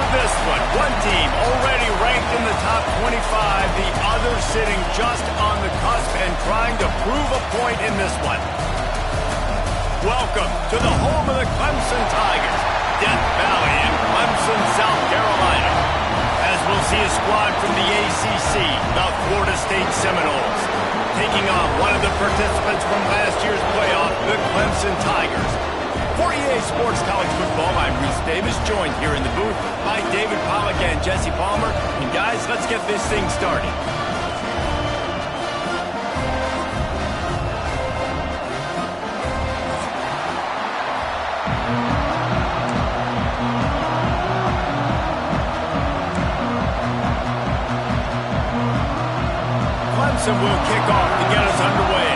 this one team already ranked in the top 25, the other sitting just on the cusp and trying to prove a point in this one. Welcome to the home of the Clemson Tigers, Death Valley in Clemson, South Carolina. As we'll see a squad from the ACC, the Florida State Seminoles, taking on one of the participants from last year's playoff, the Clemson Tigers. For EA Sports College Football, I'm Reese Davis, joined here in the booth by David Pollack and Jesse Palmer. And guys, let's get this thing started. Clemson will kick off to get us underway.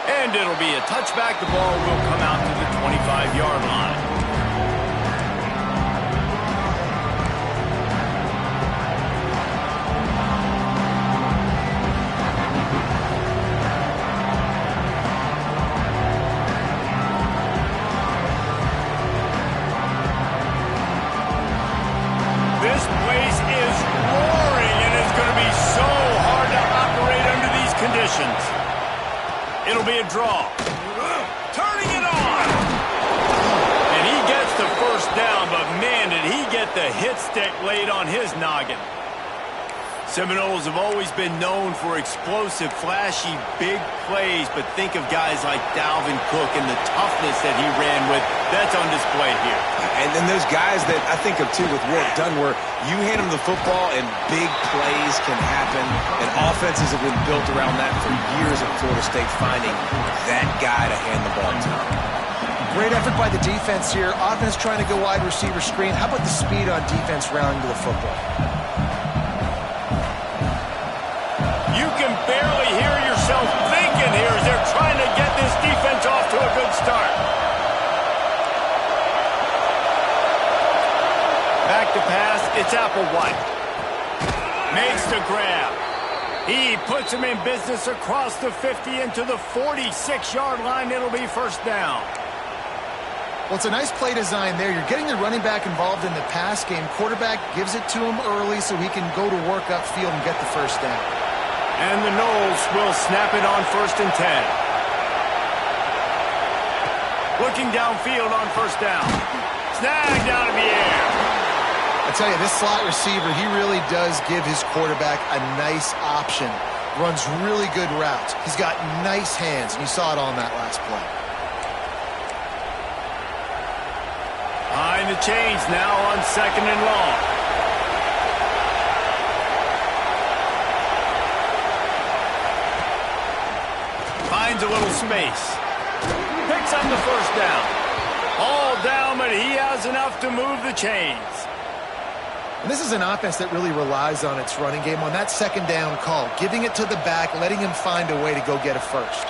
And it'll be a touchback. The ball will come out to the 25-yard line. This place is roaring, and it's going to be so hard to operate under these conditions. It'll be a draw. Turning it on. And he gets the first down, but man, did he get the hit stick laid on his noggin. Seminoles have always been known for explosive, flashy, big plays, but think of guys like Dalvin Cook and the toughness that he ran with. That's on display here. And then there's guys that I think of, too, with Warrick Dunn, where you hand him the football and big plays can happen, and offenses have been built around that for years at Florida State, finding that guy to hand the ball to. Great effort by the defense here. Offense trying to go wide receiver screen. How about the speed on defense rounding to the football? You can barely hear yourself thinking here as they're trying to get this defense off to a good start. Back to pass, it's Applewhite. Makes the grab. He puts him in business across the 50 into the 46-yard line. It'll be first down. Well, it's a nice play design there. You're getting the running back involved in the pass game. Quarterback gives it to him early so he can go to work upfield and get the first down. And the Noles will snap it on 1st and 10. Looking downfield on first down. Snagged out of the air. I tell you, this slot receiver, he really does give his quarterback a nice option. Runs really good routes. He's got nice hands, and you saw it on that last play. Behind the chains now on 2nd and long. Finds a little space. Picks up the first down. All down, but he has enough to move the chains. And this is an offense that really relies on its running game on that 2nd down call. Giving it to the back, letting him find a way to go get a first.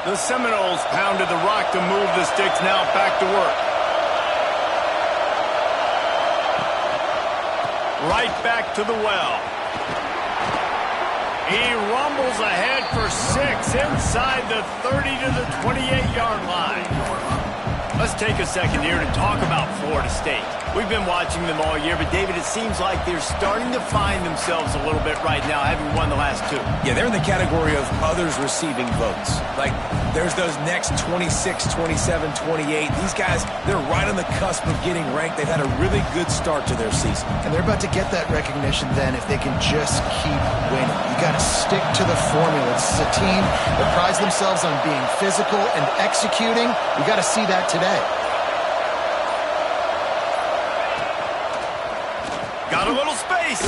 The Seminoles pounded the rock to move the sticks. Now back to work. Right back to the well. He rumbles ahead for 6 inside the 30 to the 28-yard line. Let's take a second here to talk about Florida State. We've been watching them all year, but David, it seems like they're starting to find themselves a little bit right now, having won the last 2. Yeah, they're in the category of others receiving votes. Like, there's those next 26, 27, 28. These guys, they're right on the cusp of getting ranked. They've had a really good start to their season. And they're about to get that recognition then if they can just keep winning. You got to stick to the formula. This is a team that prides themselves on being physical and executing. We got to see that today. Got a little space.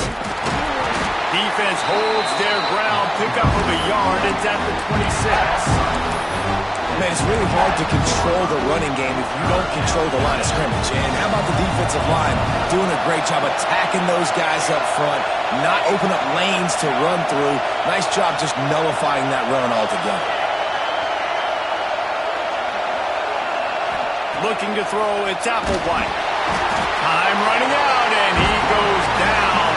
Defense holds their ground. Pick up of a yard. It's at the 26. Man, it's really hard to control the running game if you don't control the line of scrimmage. And how about the defensive line doing a great job attacking those guys up front, not open up lanes to run through. Nice job just nullifying that run altogether. Looking to throw, it's Applewhite. Time running out, and he goes down.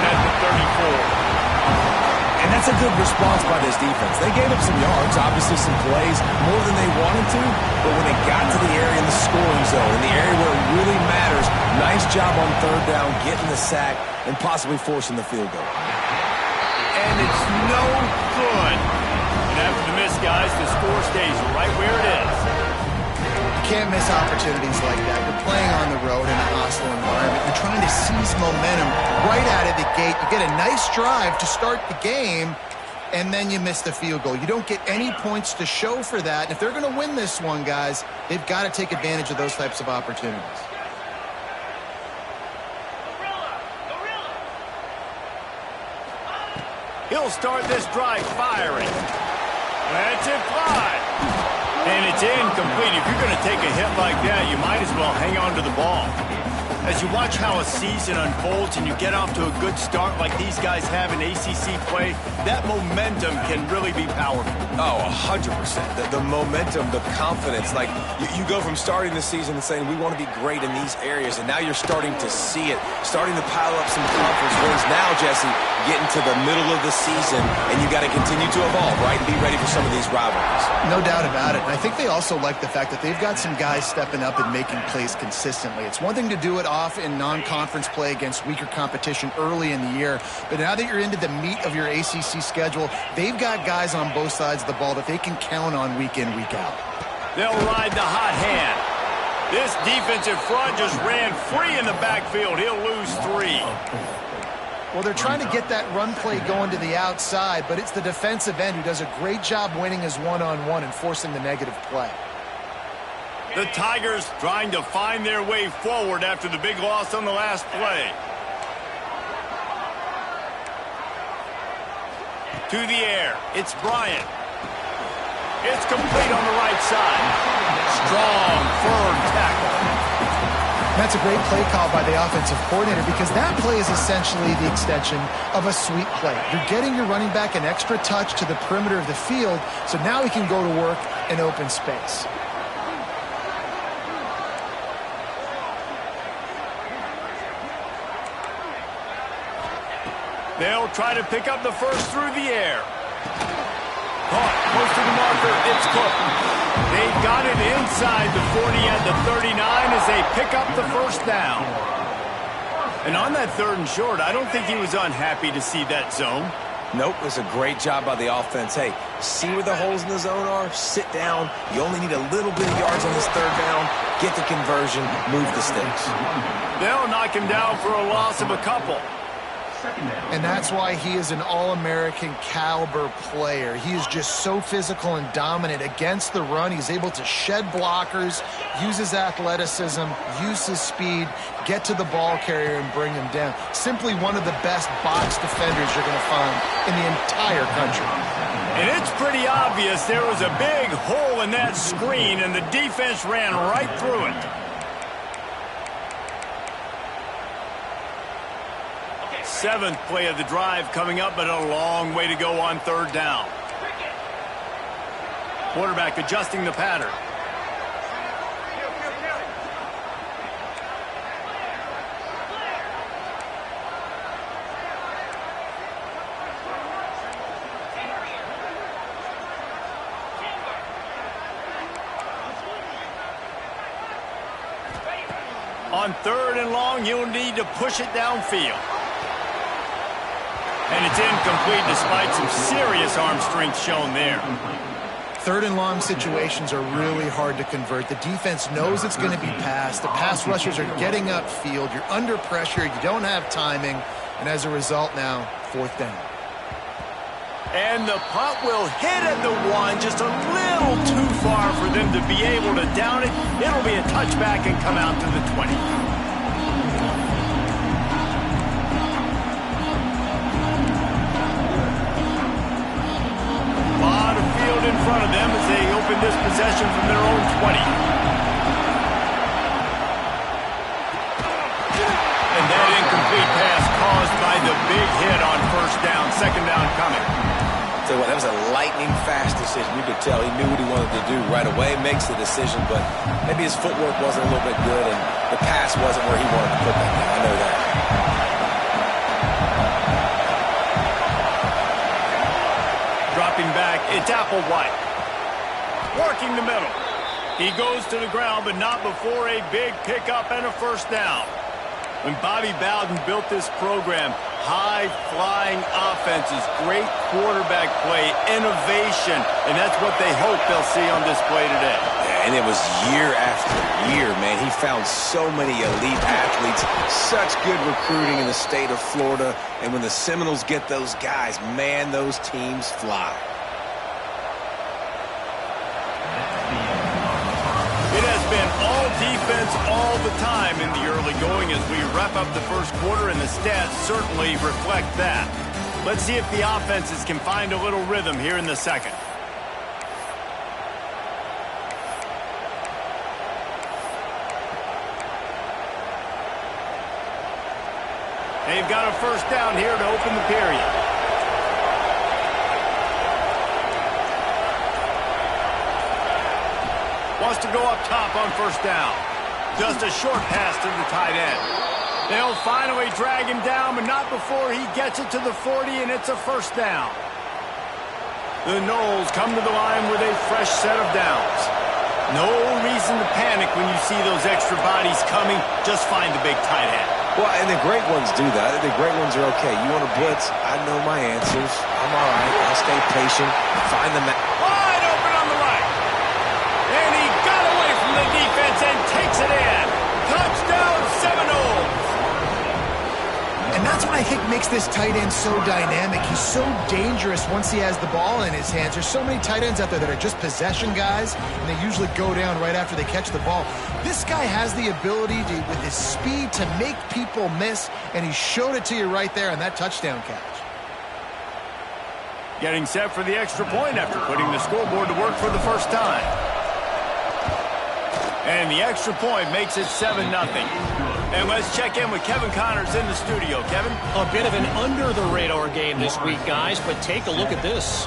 And that's a good response by this defense. They gave up some yards, obviously some plays, more than they wanted to, but when they got to the area in the scoring zone, in the area where it really matters, nice job on third down, getting the sack, and possibly forcing the field goal. And it's no good. And after the miss, guys, the score stays right where it is. You can't miss opportunities like that. You're playing on the road in a hostile environment. You're trying to seize momentum right out of the gate. You get a nice drive to start the game, and then you miss the field goal. You don't get any points to show for that. And if they're going to win this one, guys, they've got to take advantage of those types of opportunities. He'll start this drive firing. That's it, fly. And it's incomplete. If you're going to take a hit like that, you might as well hang on to the ball. As you watch how a season unfolds and you get off to a good start like these guys have in ACC play, that momentum can really be powerful. Oh, 100%. The momentum, the confidence. Like, you go from starting the season and saying, we want to be great in these areas, and now you're starting to see it, starting to pile up some conference wins. Now, Jesse, getting to the middle of the season, and you got to continue to evolve, right, and be ready for some of these rivalries. No doubt about it. And I think they also like the fact that they've got some guys stepping up and making plays consistently. It's one thing to do it off in non-conference play against weaker competition early in the year, but now that you're into the meat of your ACC schedule, they've got guys on both sides of the ball that they can count on week in, week out. They'll ride the hot hand. This defensive front just ran free in the backfield. He'll lose 3. Well, they're trying to get that run play going to the outside, but it's the defensive end who does a great job winning his one-on-one and forcing the negative play. The Tigers trying to find their way forward after the big loss on the last play. To the air, it's Bryant. It's complete on the right side. Strong, firm tackle. That's a great play call by the offensive coordinator because that play is essentially the extension of a sweep play. You're getting your running back an extra touch to the perimeter of the field, so now he can go to work in open space. They'll try to pick up the first through the air. Caught, close to the marker, it's Cook. They've got it inside the 40 at the 39 as they pick up the first down. And on that 3rd and short, I don't think he was unhappy to see that zone. Nope, it was a great job by the offense. Hey, see where the holes in the zone are, sit down. You only need a little bit of yards on this 3rd down, get the conversion, move the sticks. They'll knock him down for a loss of a couple. And that's why he is an All-American caliber player. He is just so physical and dominant against the run. He's able to shed blockers, use his athleticism, use his speed, get to the ball carrier and bring him down. Simply one of the best box defenders you're going to find in the entire country. And it's pretty obvious there was a big hole in that screen, and the defense ran right through it. Seventh play of the drive coming up, but a long way to go on 3rd down. Quarterback adjusting the pattern. On 3rd and long, you'll need to push it downfield. And it's incomplete despite some serious arm strength shown there. 3rd and long situations are really hard to convert. The defense knows it's going to be passed. The pass rushers are getting upfield. You're under pressure. You don't have timing. And as a result now, 4th down. And the punt will hit at the 1, just a little too far for them to be able to down it. It'll be a touchback and come out to the 20. In front of them as they open this possession from their own 20. And that incomplete pass caused by the big hit on 1st down, 2nd down coming. So that was a lightning-fast decision. You could tell he knew what he wanted to do right away, makes the decision, but maybe his footwork wasn't a little bit good, and the pass wasn't where he wanted to put that. I know that. Dropping back, it's Applewhite. Working the middle. He goes to the ground, but not before a big pickup and a first down. When Bobby Bowden built this program, high-flying offenses, great quarterback play, innovation, and that's what they hope they'll see on display today. Yeah, and it was year after year, man. He found so many elite athletes, such good recruiting in the state of Florida, and when the Seminoles get those guys, man, those teams fly. It has been all defense all the time in the early going as we wrap up the first quarter, and the stats certainly reflect that. Let's see if the offenses can find a little rhythm here in the second. They've got a first down here to open the period. Wants to go up top on first down. Just a short pass to the tight end. They'll finally drag him down, but not before he gets it to the 40, and it's a first down. The Noles come to the line with a fresh set of downs. No reason to panic when you see those extra bodies coming. Just find the big tight end. Well, and the great ones do that. The great ones are okay. You want to blitz? I know my answers. I'm all right. I'll stay patient. Find the wide open on the right. And he got away from the defense and takes it in. Touchdown, Seminoles. And that's what I think makes this tight end so dynamic. He's so dangerous once he has the ball in his hands. There's so many tight ends out there that are just possession guys, and they usually go down right after they catch the ball. This guy has the ability to, with his speed, to make people miss, and he showed it to you right there on that touchdown catch. Getting set for the extra point after putting the scoreboard to work for the first time. And the extra point makes it 7-0. And let's check in with Kevin Connors in the studio. Kevin? A bit of an under-the-radar game this week, guys, but take a look at this.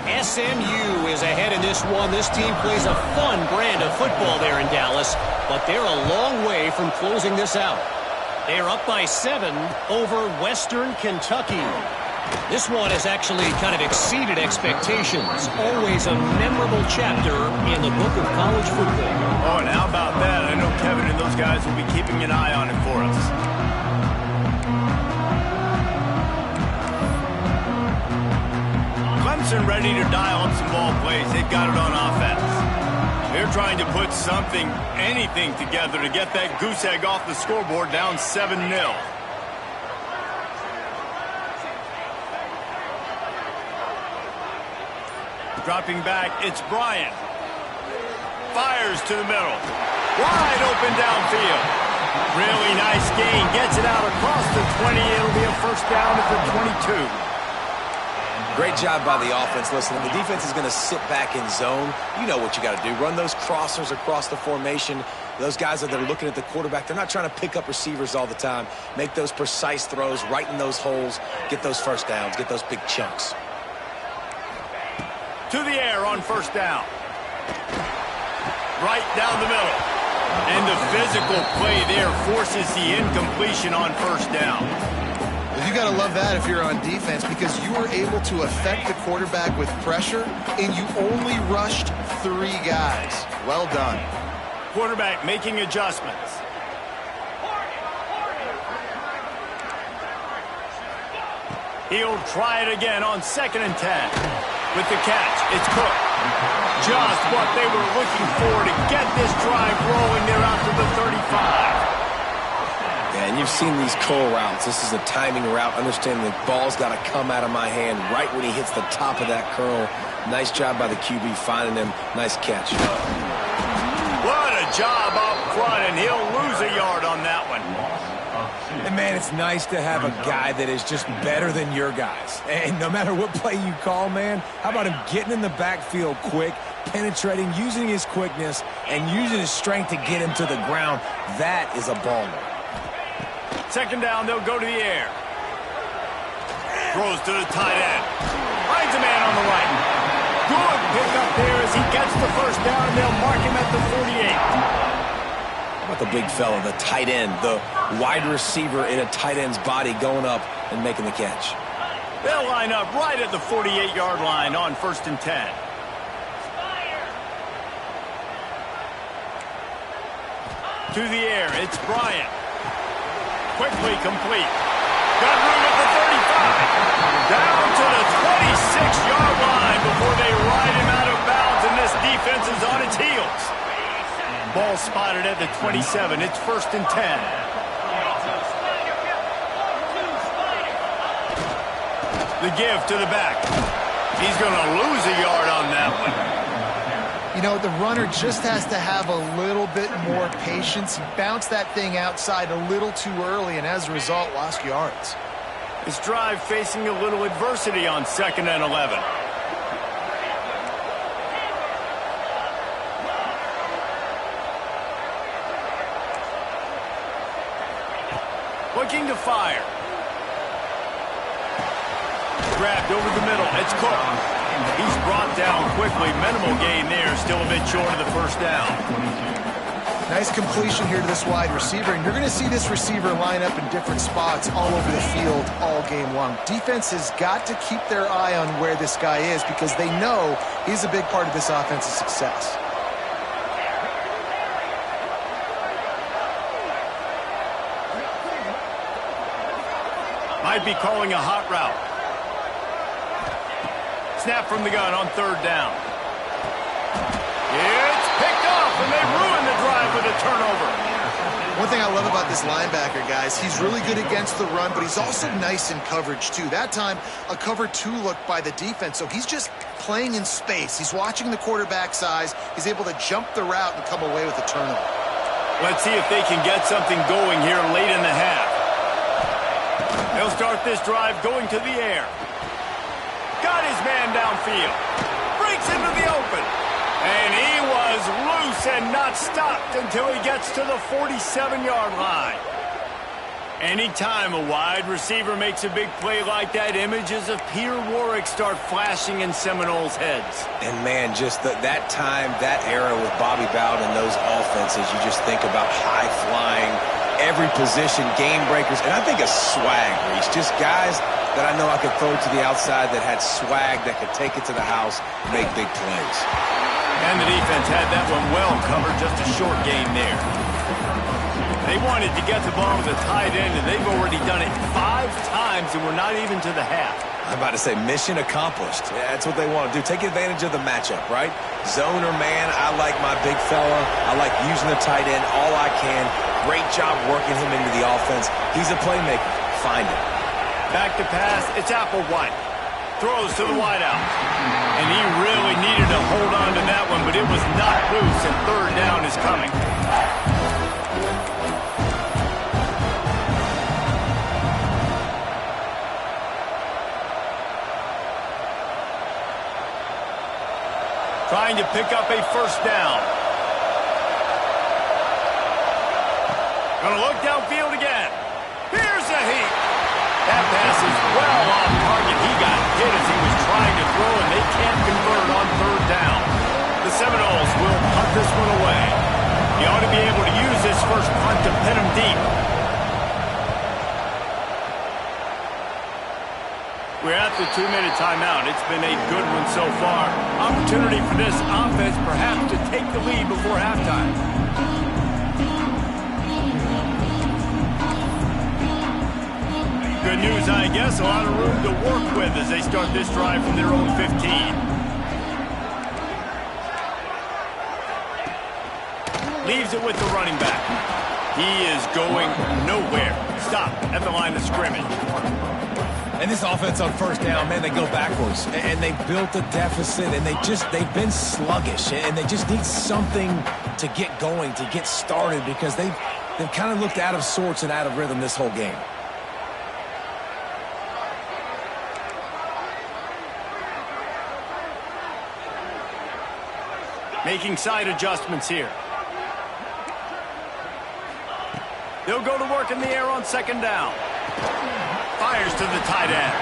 SMU is ahead in this one. This team plays a fun brand of football there in Dallas, but they're a long way from closing this out. They're up by 7 over Western Kentucky. This one has actually kind of exceeded expectations. Always a memorable chapter in the book of college football. Oh, and how about that? I know Kevin and those guys will be keeping an eye on it for us. Clemson ready to dial up some ball plays. They've got it on offense. They're trying to put something, anything together to get that goose egg off the scoreboard down 7-0. Dropping back, it's Bryant. Fires to the middle. Wide open downfield. Really nice gain. Gets it out across the 20. It'll be a first down at the 22. Great job by the offense. Listen, the defense is going to sit back in zone. You know what you got to do. Run those crossers across the formation. Those guys that are looking at the quarterback, they're not trying to pick up receivers all the time. Make those precise throws right in those holes. Get those first downs. Get those big chunks. To the air on first down. Right down the middle. And the physical play there forces the incompletion on first down. Well, you got to love that if you're on defense, because you were able to affect the quarterback with pressure, and you only rushed 3 guys. Well done. Quarterback making adjustments. He'll try it again on 2nd and 10. With the catch, it's Cook. Just what they were looking for to get this drive rolling there out to the 35. Yeah, and you've seen these curl routes. This is a timing route. Understanding the ball's got to come out of my hand right when he hits the top of that curl. Nice job by the QB finding him. Nice catch. What a job up front, and he'll lose a yard on that one. And, man, it's nice to have a guy that is just better than your guys. And no matter what play you call, man, how about him getting in the backfield quick, penetrating, using his quickness, and using his strength to get him to the ground. That is a baller. 2nd down, they'll go to the air. Throws to the tight end. Finds a man on the right. Good pick up there as he gets the first down, and they'll mark him at the 48. How about the big fella, the tight end, the wide receiver in a tight end's body going up and making the catch? They'll line up right at the 48-yard line on 1st and 10. To the air, it's Bryant. Quickly complete. Got room at the 35. Down to the 26-yard line before they ride him out of bounds, and this defense is on its heels. Ball spotted at the 27. It's 1st and 10. The give to the back. He's going to lose a yard on that one. You know, the runner just has to have a little bit more patience. He bounced that thing outside a little too early, and as a result, lost yards. This drive facing a little adversity on 2nd and 11. Looking to fire. Grabbed over the middle. It's Cook. He's brought down quickly. Minimal gain there. Still a bit short of the 1st down. Nice completion here to this wide receiver, and you're going to see this receiver line up in different spots all over the field all game long. Defense has got to keep their eye on where this guy is because they know he's a big part of this offense's success. Might be calling a hot route. Snap from the gun on 3rd down. It's picked off, and they ruin the drive with a turnover. One thing I love about this linebacker, guys, he's really good against the run, but he's also nice in coverage, too. That time, a cover 2 look by the defense, so he's just playing in space. He's watching the quarterback size. He's able to jump the route and come away with a turnover. Let's see if they can get something going here late in the half. They'll start this drive going to the air. Got his man downfield. Breaks into the open. And he was loose and not stopped until he gets to the 47-yard line. Anytime a wide receiver makes a big play like that, images of Peter Warrick start flashing in Seminoles' heads. And, man, just that time, that era with Bobby Bowden and those offenses, you just think about high-flying, every position, game breakers, and I think of swag, Reese. Just guys that I know I could throw to the outside that had swag that could take it to the house, make big plays. And the defense had that one well covered, just a short gain there. They wanted to get the ball to the tight end, and they've already done it 5 times, and we're not even to the half. I'm about to say mission accomplished. Yeah, that's what they want to do. Take advantage of the matchup, right? Zone or man, I like my big fella. I like using the tight end all I can. Great job working him into the offense. He's a playmaker. Find it. Back to pass, it's Applewhite. Throws to the wideout. And he really needed to hold on to that one, but it was not loose, and 3rd down is coming. Trying to pick up a 1st down. Gonna look downfield again. Here's a heat. That pass is well off target. He got hit as he was trying to throw, and they can't convert on 3rd down. The Seminoles will punt this one away. He ought to be able to use this first punt to pin him deep. We're at the 2-minute timeout. It's been a good one so far. Opportunity for this offense perhaps to take the lead before halftime. Good news, I guess. A lot of room to work with as they start this drive from their own 15. Leaves it with the running back. He is going nowhere. Stop at the line of scrimmage. And this offense on 1st down, man, they go backwards. And they built a deficit, and they've been sluggish. And they just need something to get going, to get started, because they've kind of looked out of sorts and out of rhythm this whole game. Making side adjustments here. They'll go to work in the air on 2nd down. Fires to the tight end.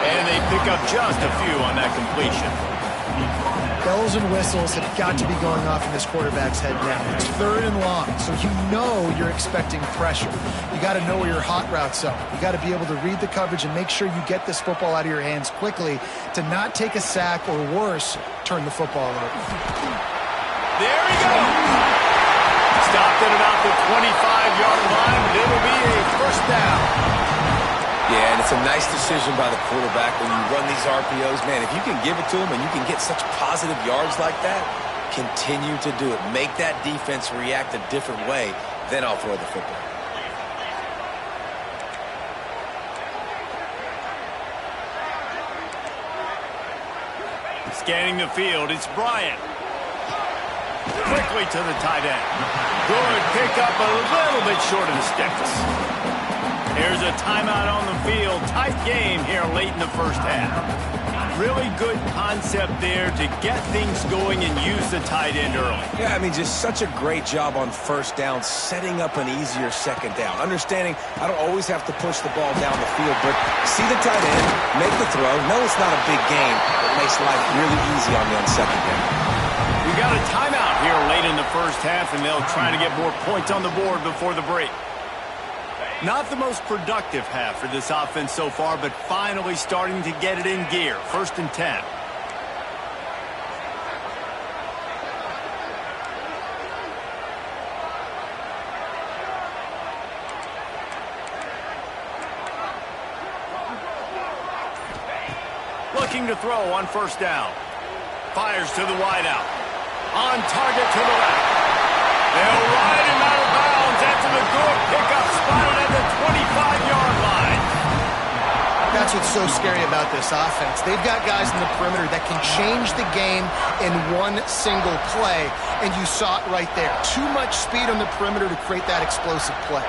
And they pick up just a few on that completion. Bells and whistles have got to be going off in this quarterback's head now. It's 3rd and long, so you know you're expecting pressure. You got to know where your hot routes are. You got to be able to read the coverage and make sure you get this football out of your hands quickly to not take a sack or worse, turn the football over. There he goes. Stopped at about the 25-yard line, but it'll be a first down. Yeah, and it's a nice decision by the quarterback when you run these RPOs. Man, if you can give it to him and you can get such positive yards like that, continue to do it. Make that defense react a different way, then I'll throw the football. Scanning the field, it's Bryant. Quickly to the tight end. Good pickup, a little bit short of the sticks. There's a timeout on the field. Tight game here late in the first half. Really good concept there to get things going and use the tight end early. Yeah, I mean, just such a great job on first down, setting up an easier second down. Understanding I don't always have to push the ball down the field, but see the tight end, make the throw. No, it's not a big game. It makes life really easy on me on second down. We got a timeout here late in the first half, and they'll try to get more points on the board before the break. Not the most productive half for this offense so far, but finally starting to get it in gear. 1st and 10. Looking to throw on first down. Fires to the wideout. On target to the left. They'll ride him out of bounds after the good pickup, spotted at the 25-yard line. That's what's so scary about this offense. They've got guys in the perimeter that can change the game in one single play, and you saw it right there. Too much speed on the perimeter to create that explosive play.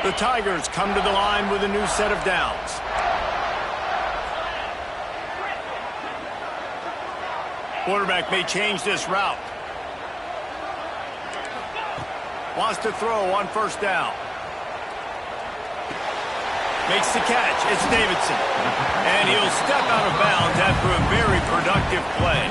The Tigers come to the line with a new set of downs. Quarterback may change this route. Wants to throw on first down. Makes the catch. It's Davidson. And he'll step out of bounds after a very productive play.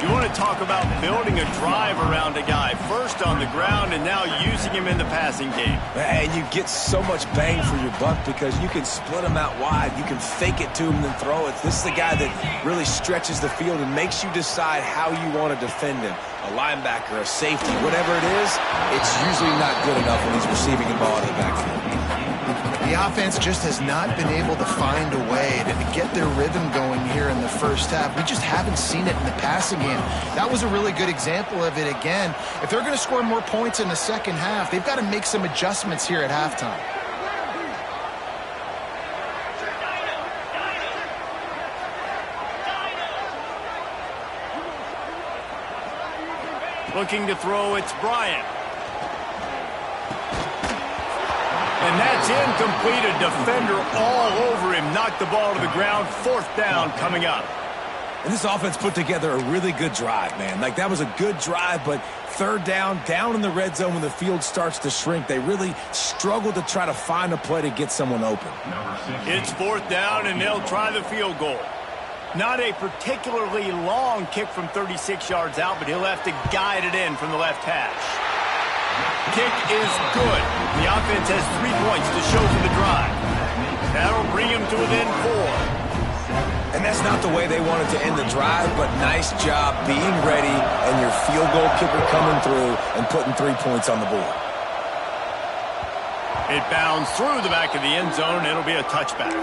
You want to talk about building a drive around a guy. First on the ground and now using him in the passing game. And you get so much bang for your buck because you can split him out wide. You can fake it to him and then throw it. This is the guy that really stretches the field and makes you decide how you want to defend him. A linebacker, a safety, whatever it is, it's usually not good enough when he's receiving the ball in the backfield. The offense just has not been able to find a way to get their rhythm going here in the first half. We just haven't seen it in the passing game. That was a really good example of it again. If they're going to score more points in the second half, they've got to make some adjustments here at halftime. Looking to throw, it's Bryant. And that's incomplete. A defender all over him. Knocked the ball to the ground. 4th down coming up. And this offense put together a really good drive, man. Like, that was a good drive, but 3rd down in the red zone when the field starts to shrink, they really struggle to try to find a play to get someone open. It's 4th down, and they'll try the field goal. Not a particularly long kick from 36 yards out, but he'll have to guide it in from the left hash. Kick is good. The offense has 3 points to show for the drive. That'll bring him to within 4. And that's not the way they wanted to end the drive, but nice job being ready and your field goal kicker coming through and putting 3 points on the board. It bounds through the back of the end zone. It'll be a touchback.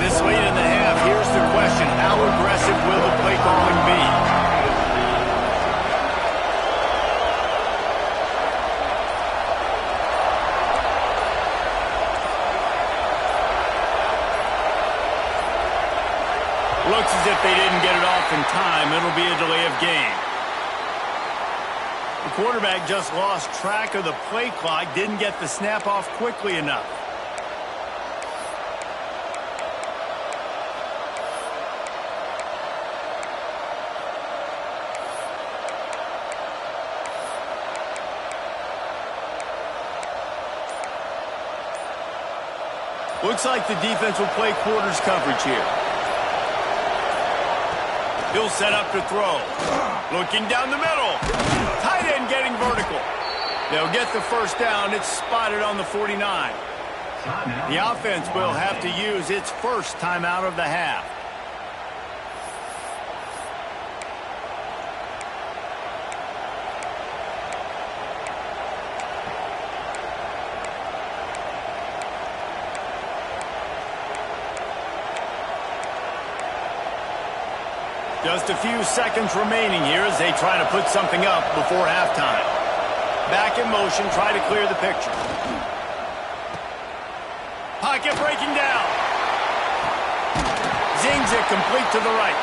This late in the half, here's the question. How aggressive will the play calling be? Looks as if they didn't get it off in time. It'll be a delay of game. The quarterback just lost track of the play clock, didn't get the snap off quickly enough. Looks like the defense will play quarters coverage here. He'll set up to throw. Looking down the middle. Tight end getting vertical. They'll get the first down. It's spotted on the 49. The offense will have to use its first timeout of the half. Just a few seconds remaining here as they try to put something up before halftime. Back in motion, try to clear the picture. Pocket breaking down. Zings it complete to the right.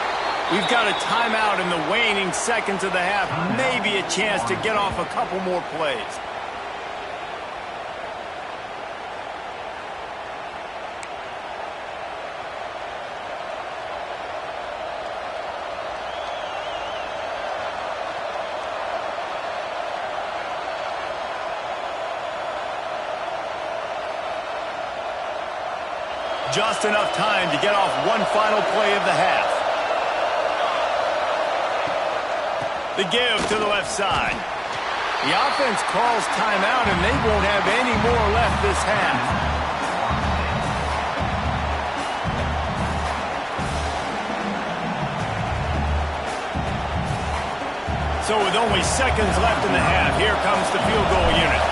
We've got a timeout in the waning seconds of the half. Maybe a chance to get off a couple more plays. Just enough time to get off one final play of the half. The give to the left side. The offense calls timeout, and they won't have any more left this half. So with only seconds left in the half, here comes the field goal unit.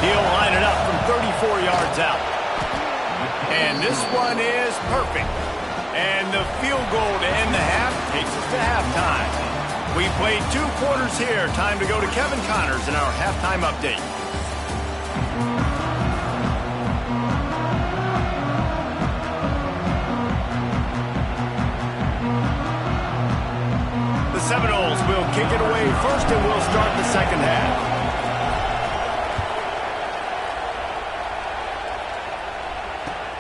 He'll line it up from 34 yards out. And this one is perfect. And the field goal to end the half takes us to halftime. We played 2 quarters here. Time to go to Kevin Connors in our halftime update. The Seminoles will kick it away first, and we'll start the second half.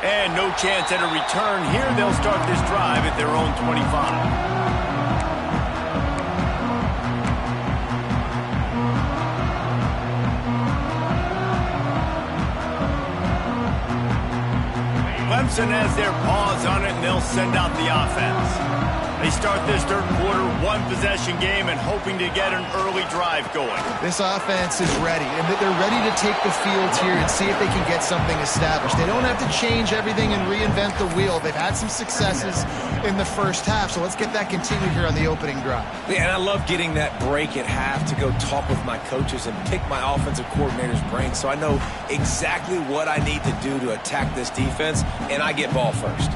And no chance at a return here. They'll start this drive at their own 25. Clemson has their paws on it, and they'll send out the offense. They start this third quarter, 1-possession game, and hoping to get an early drive going. This offense is ready, and they're ready to take the field here and see if they can get something established. They don't have to change everything and reinvent the wheel. They've had some successes in the first half, so let's get that continued here on the opening drive. Yeah, and I love getting that break at half to go talk with my coaches and pick my offensive coordinator's brain so I know exactly what I need to do to attack this defense, and I get ball first.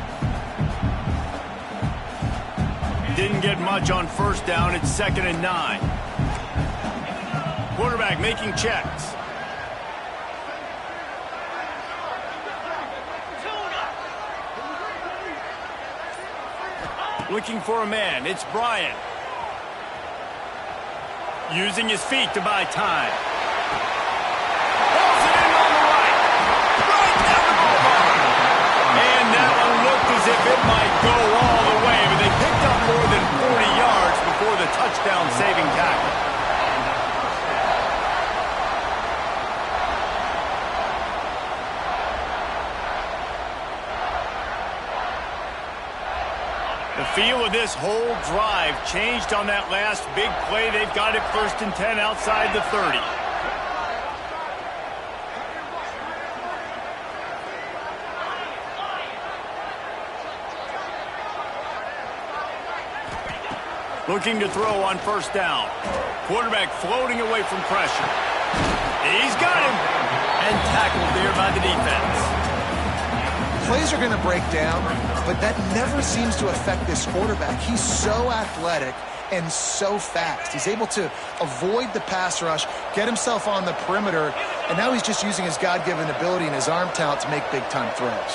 Didn't get much on first down. It's 2nd and 9. Quarterback making checks. Looking for a man. It's Bryant. Using his feet to buy time. Balls it in on the right. Right down the goal. And that one looked as if it might go all the way, but they picked up more than 40 yards before the touchdown-saving tackle. The feel of this whole drive changed on that last big play. They've got it 1st and 10 outside the 30. Looking to throw on first down. Quarterback floating away from pressure. He's got him. And tackled there by the defense. Plays are going to break down, but that never seems to affect this quarterback. He's so athletic and so fast. He's able to avoid the pass rush, get himself on the perimeter, and now he's just using his God-given ability and his arm talent to make big-time throws.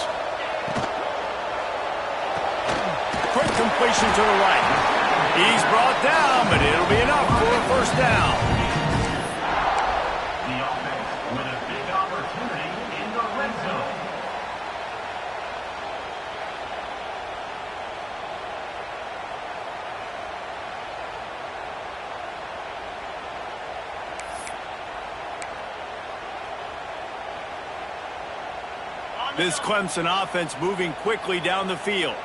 Quick completion to the right. He's brought down, but it'll be enough for a first down. The offense with a big opportunity in the red zone. This Clemson offense moving quickly down the field.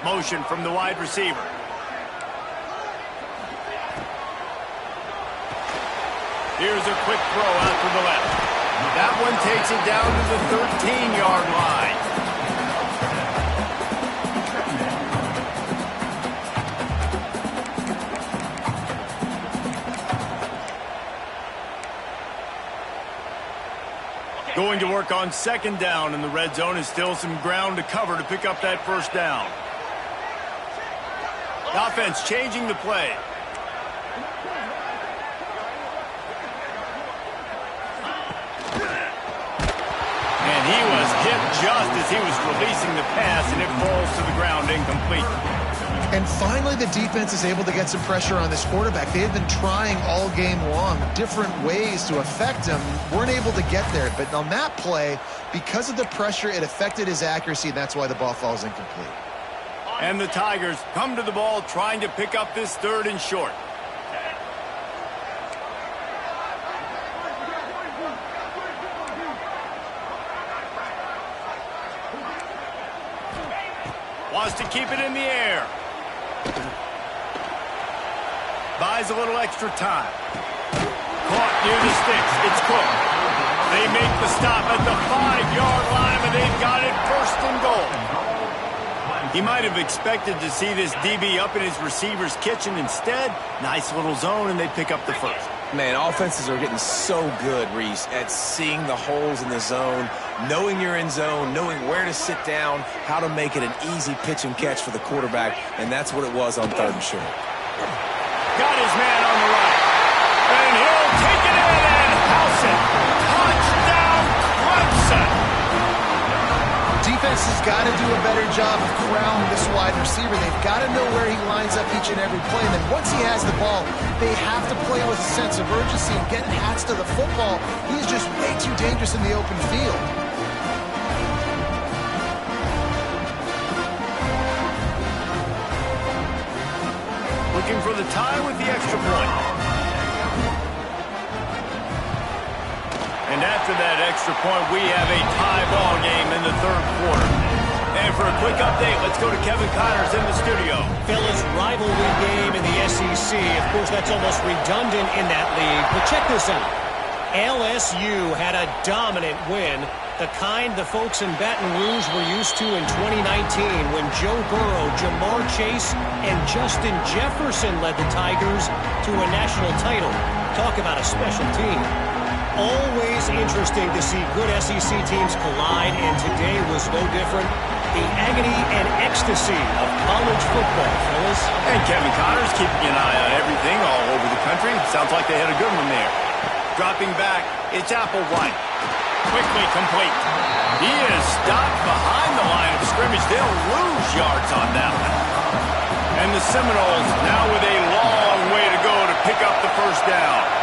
Motion from the wide receiver. Here's a quick throw out to the left. That one takes it down to the 13-yard line. Going to work on second down in the red zone, and still some ground to cover to pick up that first down. The offense changing the play. And he was hit just as he was releasing the pass, and it falls to the ground incomplete. And finally, the defense is able to get some pressure on this quarterback. They have been trying all game long different ways to affect him. Weren't able to get there. But on that play, because of the pressure, it affected his accuracy, and that's why the ball falls incomplete. And the Tigers come to the ball trying to pick up this third and short. Wants to keep it in the air. Buys a little extra time. Caught near the sticks. It's Cook. They make the stop at the 5-yard line, and they've got it first and goal. He might have expected to see this DB up in his receiver's kitchen. Instead, nice little zone, and they pick up the first. Man, offenses are getting so good, Reese, at seeing the holes in the zone, knowing you're in zone, knowing where to sit down, how to make it an easy pitch and catch for the quarterback, and that's what it was on third and short. Got his man on the right, and he'll take it in and house it. Touchdown, Clemson! Defense has got to do a better job of corralling this wide receiver. They've got to know where he lines up each and every play. And then once he has the ball, they have to play with a sense of urgency and get hats to the football. He's just way too dangerous in the open field. Looking for the tie with the extra point. And after that extra point, we have a tie ball game in the third quarter. And for a quick update, let's go to Kevin Connors in the studio. Fellas, rivalry game in the SEC. Of course, that's almost redundant in that league. But check this out. LSU had a dominant win, the kind the folks in Baton Rouge were used to in 2019 when Joe Burrow, Jamar Chase, and Justin Jefferson led the Tigers to a national title. Talk about a special team. Always interesting to see good SEC teams collide, and today was no different. The agony and ecstasy of college football, fellas. And Kevin Connors keeping an eye on everything all over the country. Sounds like they had a good one there. Dropping back, it's Applewhite. Quickly complete. He is stopped behind the line of scrimmage. They'll lose yards on that one. And the Seminoles now with a long way to go to pick up the first down.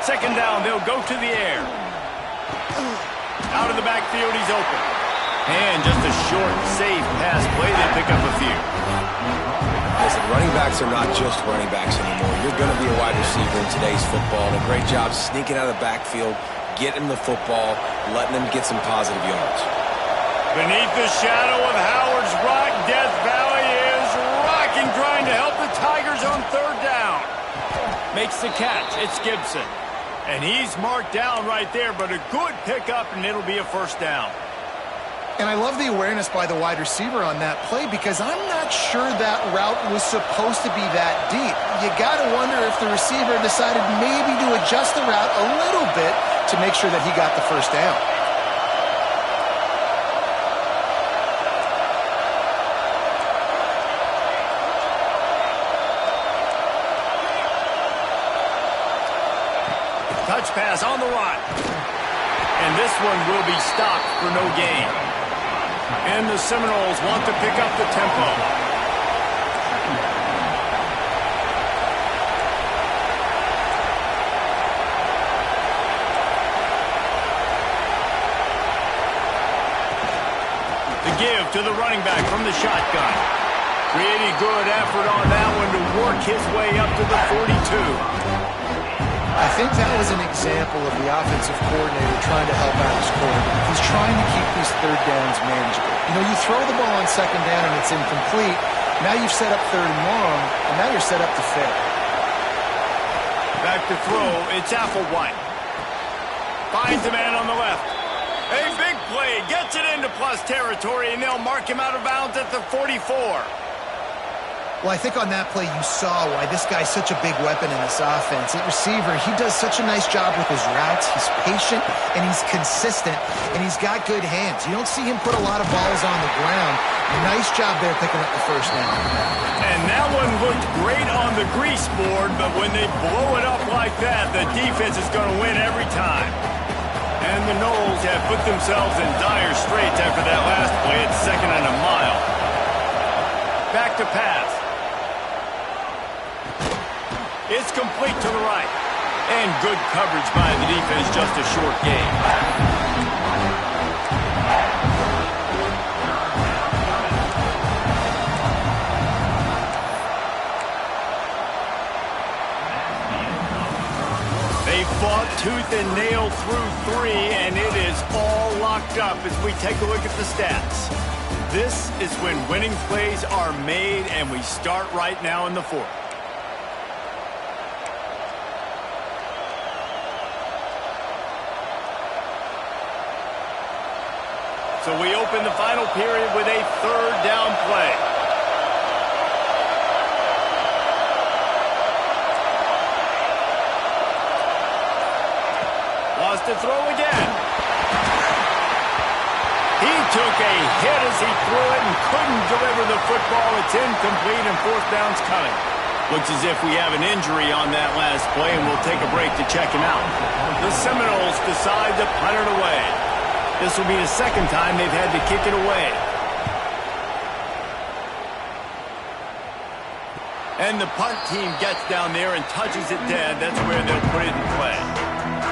Second down, they'll go to the air. Out of the backfield, he's open. And just a short, safe pass play, they pick up a few. Listen, running backs are not just running backs anymore. You're going to be a wide receiver in today's football, and a great job sneaking out of the backfield, getting the football, letting them get some positive yards. Beneath the shadow of Howard's Rock, Death Valley is rocking, trying to help the Tigers on third down. Makes the catch. It's Gibson. And he's marked down right there, but a good pickup, and it'll be a first down. And I love the awareness by the wide receiver on that play because I'm not sure that route was supposed to be that deep. You got to wonder if the receiver decided maybe to adjust the route a little bit to make sure that he got the first down. Touch pass on the run. And this one will be stopped for no gain. And the Seminoles want to pick up the tempo. The give to the running back from the shotgun. Pretty good effort on that one to work his way up to the 42. I think that was an example of the offensive coordinator trying to help out his quarterback. He's trying to keep these third downs manageable. You know, you throw the ball on second down and it's incomplete. Now you've set up third and long, and now you're set up to fail. Back to throw, it's Applewhite. Finds a man on the left. A big play, gets it into plus territory, and they'll mark him out of bounds at the 44. Well, I think on that play you saw why this guy's such a big weapon in this offense. At receiver, he does such a nice job with his routes. He's patient, and he's consistent, and he's got good hands. You don't see him put a lot of balls on the ground. Nice job there picking up the first down. And that one looked great on the grease board, but when they blow it up like that, the defense is going to win every time. And the Noles have put themselves in dire straits after that last play at 2nd and a mile. Back to pass. It's complete to the right. And good coverage by the defense, just a short gain. They fought tooth and nail through 3, and it is all locked up as we take a look at the stats. This is when winning plays are made, and we start right now in the 4th. So we open the final period with a 3rd down play. Wants to throw again. He took a hit as he threw it and couldn't deliver the football. It's incomplete and 4th down's coming. Looks as if we have an injury on that last play, and we'll take a break to check him out. The Seminoles decide to punt it away. This will be the 2nd time they've had to kick it away. And the punt team gets down there and touches it dead. That's where they'll put it in play.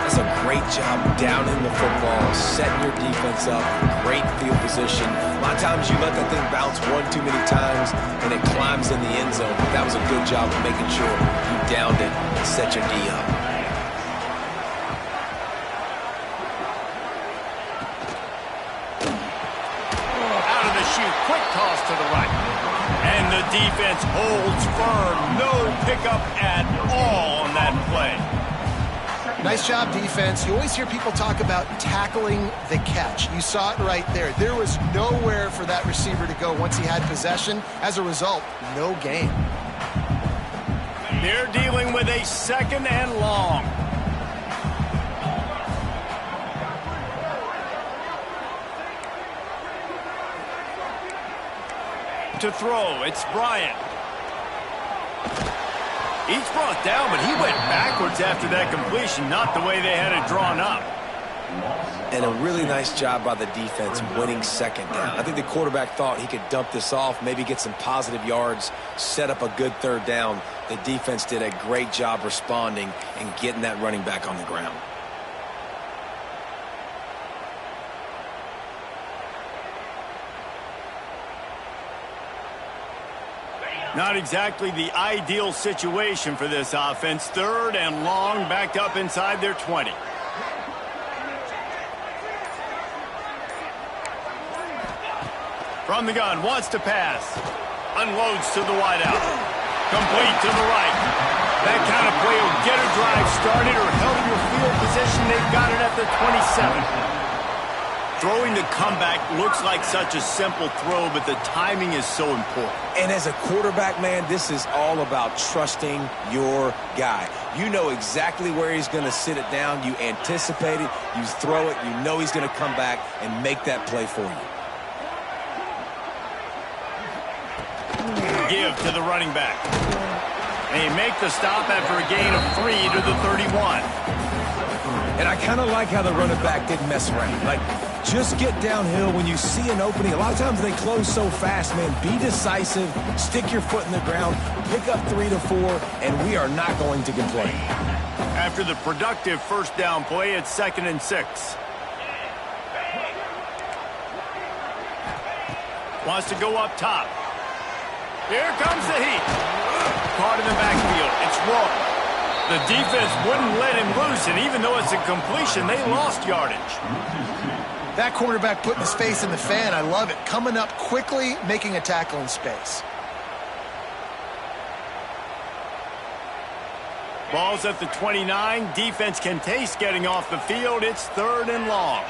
That's a great job down in the football, setting your defense up, great field position. A lot of times you let that thing bounce one too many times and it climbs in the end zone. But that was a good job of making sure you downed it and set your D up. Quick toss to the right. And the defense holds firm. No pickup at all on that play. Nice job, defense. You always hear people talk about tackling the catch. You saw it right there. There was nowhere for that receiver to go once he had possession. As a result, no gain. They're dealing with a 2nd and long. To throw, it's Bryant. He's brought down, but he went backwards after that completion, not the way they had it drawn up. And a really nice job by the defense winning 2nd down. I think the quarterback thought he could dump this off, maybe get some positive yards, set up a good 3rd down. The defense did a great job responding and getting that running back on the ground. Not exactly the ideal situation for this offense. 3rd and long, backed up inside their 20. From the gun, wants to pass. Unloads to the wideout. Complete to the right. That kind of play will get a drive started or help your field position. They've got it at the 27. Throwing the comeback looks like such a simple throw, but the timing is so important. And as a quarterback, man, this is all about trusting your guy. You know exactly where he's going to sit it down. You anticipate it. You throw it. You know he's going to come back and make that play for you. Give to the running back. They make the stop after a gain of 3 to the 31. And I kind of like how the running back didn't mess around. Like, just get downhill when you see an opening. A lot of times they close so fast, man. Be decisive, stick your foot in the ground, pick up 3 to 4, and we are not going to complain. After the productive 1st down play, it's 2nd and 6. Wants to go up top. Here comes the heat. Caught in the backfield. It's wrong. The defense wouldn't let him loose, and even though it's a completion, they lost yardage. That cornerback putting his face in the fan, I love it. Coming up quickly, making a tackle in space. Ball's at the 29. Defense can taste getting off the field. It's 3rd and long.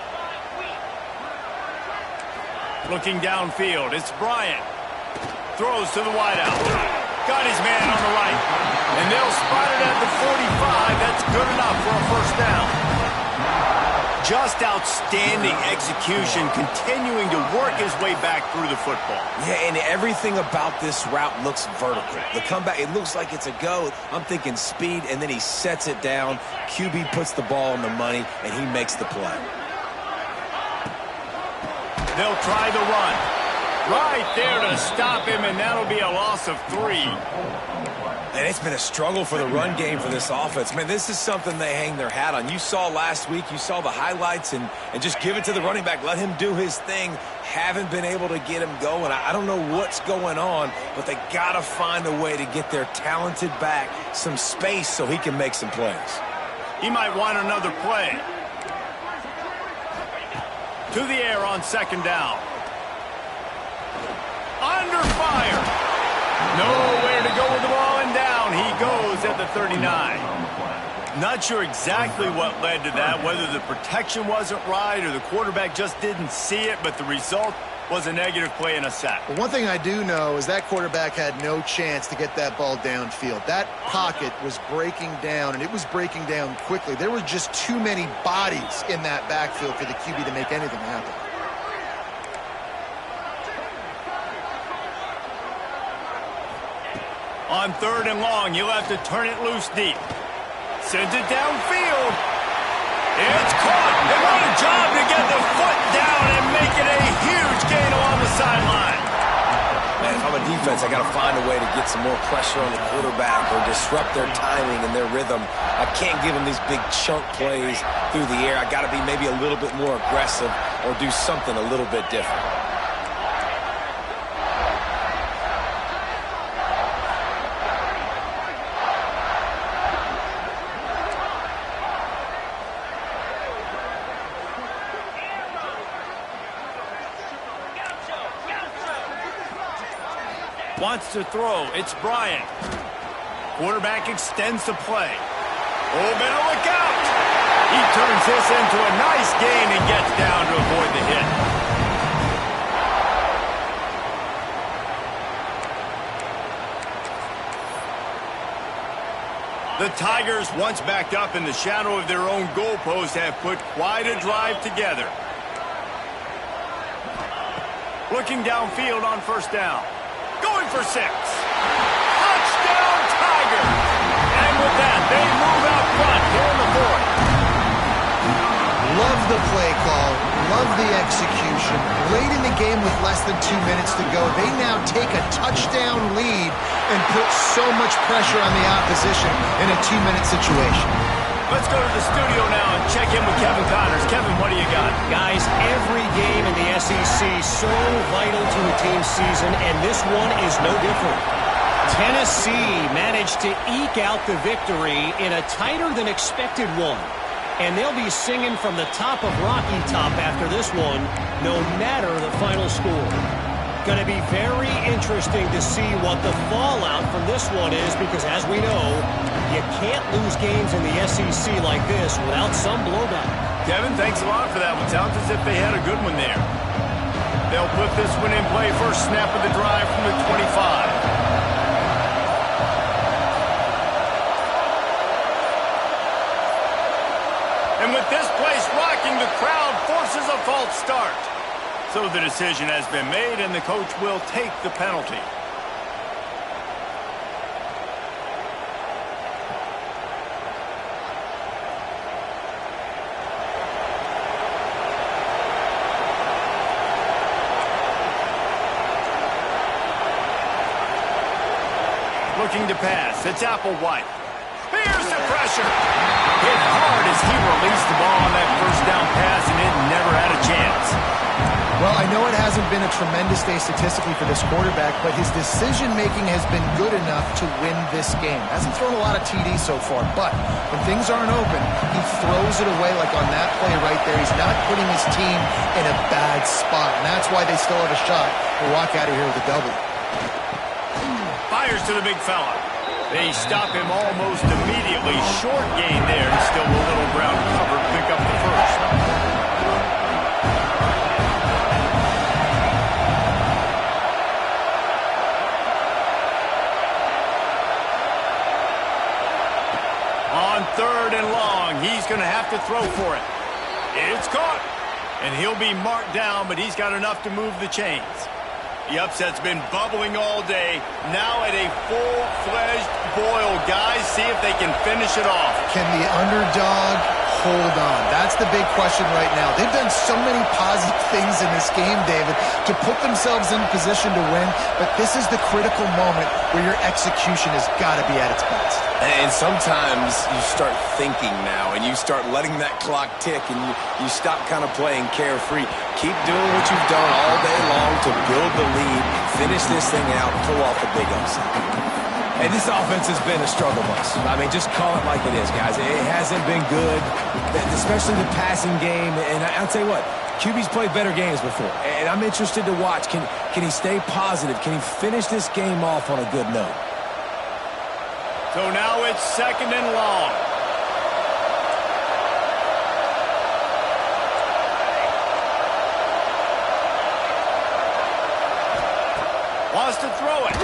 Looking downfield, it's Bryant. Throws to the wideout. Got his man on the right. And they'll spot it at the 45. That's good enough for a first down. Just outstanding execution, continuing to work his way back through the football. Yeah, and everything about this route looks vertical. The comeback, it looks like it's a go. I'm thinking speed, and then he sets it down. QB puts the ball on the money, and he makes the play. They'll try the run. Right there to stop him, and that'll be a loss of 3. And it's been a struggle for the run game for this offense. Man, this is something they hang their hat on. You saw last week, you saw the highlights, and just give it to the running back. Let him do his thing. Haven't been able to get him going. I don't know what's going on, but they got to find a way to get their talented back some space so he can make some plays. He might want another play. To the air on 2nd down. Under fire. Nowhere to go with the ball, and down he goes at the 39. Not sure exactly what led to that, whether the protection wasn't right or the quarterback just didn't see it, but the result was a negative play and a sack. But one thing I do know is that quarterback had no chance to get that ball downfield. That pocket was breaking down, and it was breaking down quickly. There were just too many bodies in that backfield for the QB to make anything happen. On 3rd and long, you'll have to turn it loose deep. Sends it downfield. It's caught. They want a job to get the foot down and make it a huge gain along the sideline. Man, if I'm a defense, I got to find a way to get some more pressure on the quarterback or disrupt their timing and their rhythm. I can't give them these big chunk plays through the air. I got to be maybe a little bit more aggressive or do something a little bit different. Wants to throw. It's Bryant. Quarterback extends the play. Oh, better look out. He turns this into a nice gain and gets down to avoid the hit. The Tigers, once backed up in the shadow of their own goalpost, have put quite a drive together. Looking downfield on 1st down. Going for 6. Touchdown, Tigers! And with that, they move out front here in the 4th. Love the play call. Love the execution. Late in the game with less than 2 minutes to go, they now take a touchdown lead and put so much pressure on the opposition in a 2-minute situation. Let's go to the studio now and check in with Kevin Connors. Kevin, what do you got? Guys, every game in the SEC so vital to a team's season, and this one is no different. Tennessee managed to eke out the victory in a tighter-than-expected one. And they'll be singing from the top of Rocky Top after this one, no matter the final score. Going to be very interesting to see what the fallout from this one is, because as we know, you can't lose games in the SEC like this without some blowback. Kevin, thanks a lot for that one. Sounds as if they had a good one there. They'll put this one in play. First snap of the drive from the 25. And with this place rocking, the crowd forces a false start. So the decision has been made, and the coach will take the penalty. Looking to pass. It's Applewhite. Here's the pressure. Hit hard as he released the ball on that first down pass, and it never had a chance. Well, I know it hasn't been a tremendous day statistically for this quarterback, but his decision-making has been good enough to win this game. Hasn't thrown a lot of TDs so far, but when things aren't open, he throws it away like on that play right there. He's not putting his team in a bad spot, and that's why they still have a shot to walk out of here with a W. Fires to the big fella. They stop him almost immediately. Short gain there, and still a little ground cover to pick up the first. On 3rd and long, he's going to have to throw for it. It's caught, and he'll be marked down, but he's got enough to move the chains. The upset's been bubbling all day. Now at a full-fledged boil. Guys, see if they can finish it off. Can the underdog hold on? That's the big question right now. They've done so many positive things in this game, David, to put themselves in position to win, but this is the critical moment where your execution has got to be at its best. And sometimes you start thinking now, and you start letting that clock tick, and you stop kind of playing carefree. Keep doing what you've done all day long to build the lead, finish this thing out, and pull off a big upset. And this offense has been a struggle bus. I mean, just call it like it is, guys. It hasn't been good, especially the passing game. And I'll tell you what, QB's played better games before. And I'm interested to watch. Can he stay positive? Can he finish this game off on a good note? So now it's 2nd and long. Wants to throw it.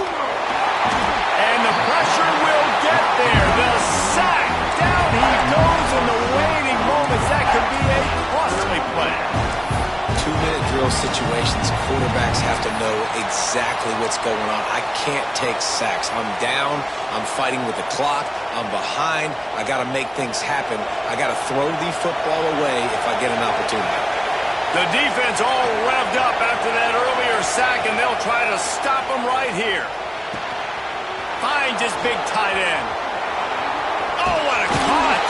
And the pressure will get there. The sack. Down he goes in the waiting moments. That could be a costly play. 2-minute drill situations, quarterbacks have to know exactly what's going on. I can't take sacks. I'm down. I'm fighting with the clock. I'm behind. I got to make things happen. I got to throw the football away if I get an opportunity. The defense all revved up after that earlier sack, and they'll try to stop him right here. Finds his big tight end. Oh, what a cut!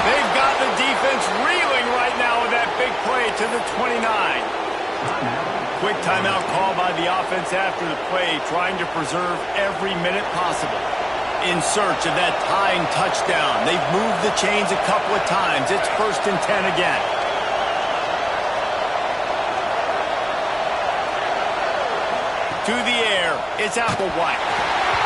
They've got the defense reeling right now with that big play to the 29. Quick timeout call by the offense after the play, trying to preserve every minute possible. In search of that tying touchdown. They've moved the chains a couple of times. It's 1st and 10 again. To the air, it's Applewhite.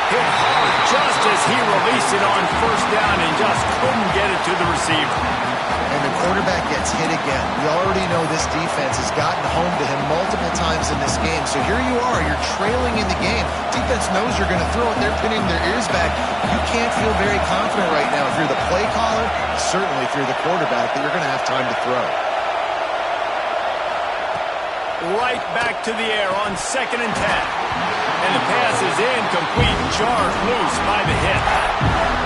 Hit hard just as he released it on 1st down and just couldn't get it to the receiver. And the quarterback gets hit again. We already know this defense has gotten home to him multiple times in this game. So here you are, you're trailing in the game. Defense knows you're going to throw it. They're pinning their ears back. You can't feel very confident right now. If you're the play caller, certainly if you're the quarterback, that you're going to have time to throw. Right back to the air on 2nd and 10. And the pass is incomplete, jarred loose by the hit.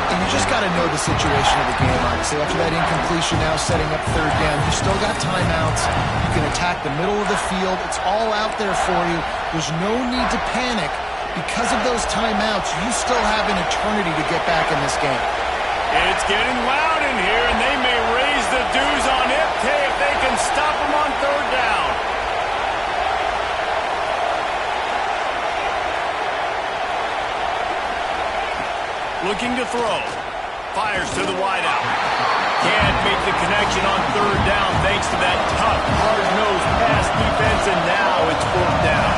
And you just got to know the situation of the game, honestly. After that incompletion, now setting up 3rd down, you still got timeouts. You can attack the middle of the field. It's all out there for you. There's no need to panic. Because of those timeouts, you still have an eternity to get back in this game. It's getting loud in here, and they may raise the dues on Ipte if they can stop them on 3rd down. Looking to throw. Fires to the wideout. Can't make the connection on 3rd down thanks to that tough, hard-nosed pass defense, and now it's 4th down.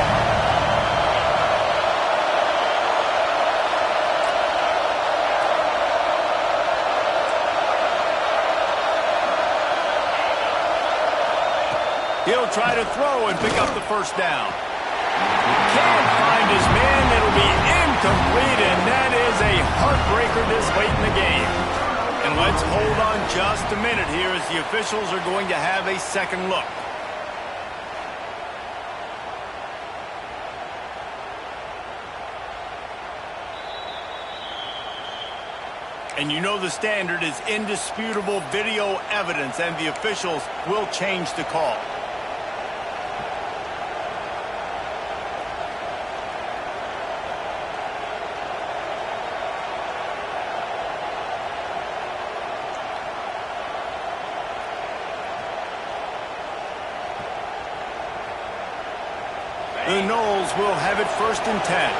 He'll try to throw and pick up the 1st down. Can't find his man. It'll be incomplete, and that is a heartbreaker this late in the game. And let's hold on just a minute here as the officials are going to have a second look. And you know the standard is indisputable video evidence, and the officials will change the call. The Noles will have it 1st and 10.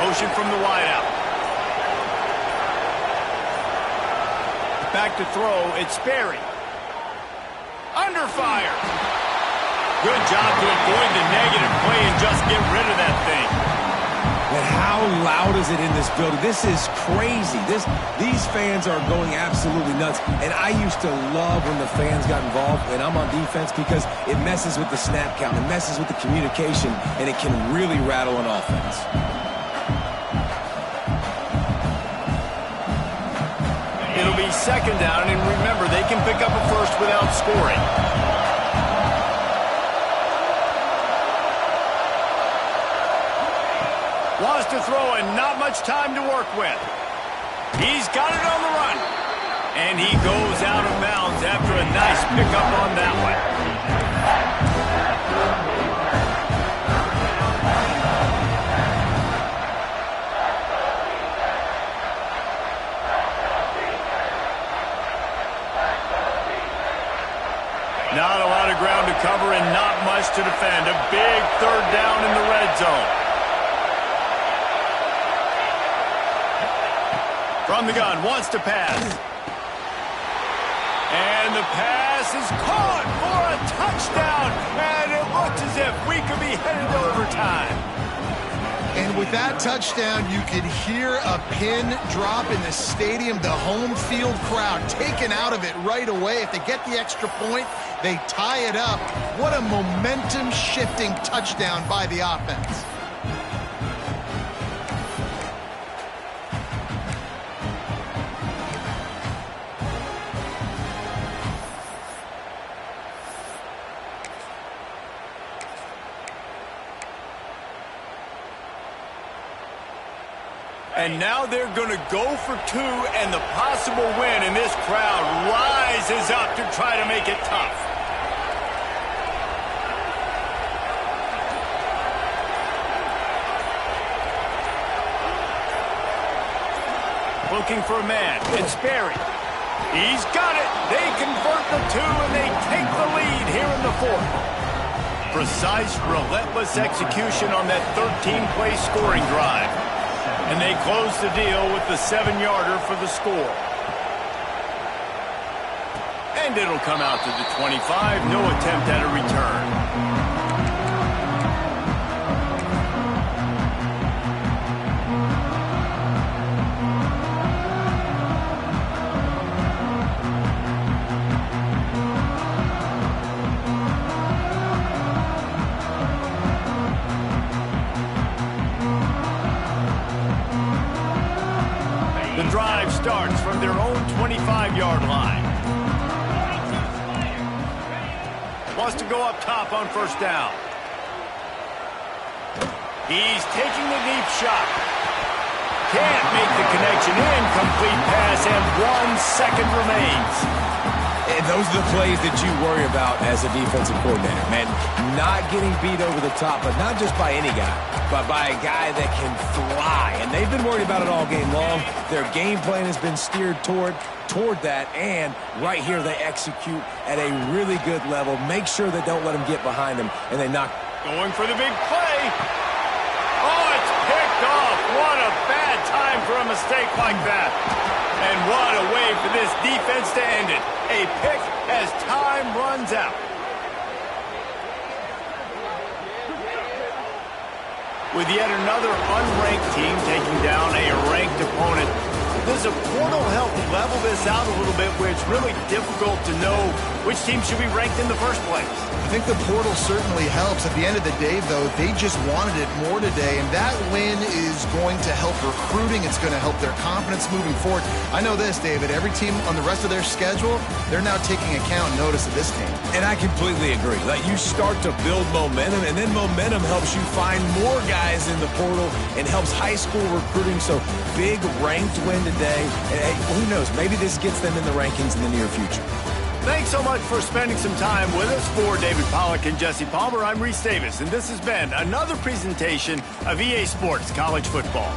Motion from the wideout. Back to throw. It's Sperry. Under fire. Good job to avoid the negative play and just get rid of that thing. But how loud is it in this building? This is crazy. These fans are going absolutely nuts. And I used to love when the fans got involved when I'm on defense because it messes with the snap count. It messes with the communication, and it can really rattle an offense. It'll be 2nd down, and remember, they can pick up a first without scoring. Wants to throw and not much time to work with. He's got it on the run. And he goes out of bounds after a nice pickup on that one. Not a lot of ground to cover and not much to defend. A big 3rd down in the red zone. From the gun, wants to pass. And the pass is caught for a touchdown. And it looks as if we could be headed to overtime. And with that touchdown, you could hear a pin drop in the stadium. The home field crowd taken out of it right away. If they get the extra point, they tie it up. What a momentum-shifting touchdown by the offense. And now they're going to go for 2 and the possible win, and this crowd rises up to try to make it tough. Looking for a man. It's Sperry. He's got it. They convert the 2, and they take the lead here in the 4th. Precise, relentless execution on that 13-play scoring drive. And they close the deal with the 7-yarder for the score. And it'll come out to the 25. No attempt at a return. The drive starts from their own 25-yard line. Wants to go up top on 1st down. He's taking the deep shot. Can't make the connection. Incomplete pass, and 1 second remains. And those are the plays that you worry about as a defensive coordinator, man. Not getting beat over the top, but not just by any guy, but by a guy that can fly. And they've been worried about it all game long. Their game plan has been steered toward that, and right here they execute at a really good level. Make sure they don't let them get behind them, and they knock. Going for the big play. Oh, it's picked off. What a bad time for a mistake like that. And what a way for this defense to end it. A pick as time runs out. With yet another unranked team taking down a ranked opponent, does a portal help level this out a little bit where it's really difficult to know which team should be ranked in the first place? I think the portal certainly helps. At the end of the day, though, they just wanted it more today, and that win is going to help recruiting. It's going to help their confidence moving forward. I know this, David, every team on the rest of their schedule, they're now taking account and notice of this team. And I completely agree. Like, you start to build momentum, and then momentum helps you find more guys in the portal and helps high school recruiting. So big ranked win today. And, hey, who knows? Maybe this gets them in the rankings in the near future. Thanks so much for spending some time with us. For David Pollack and Jesse Palmer, I'm Reese Davis, and this has been another presentation of EA Sports College Football.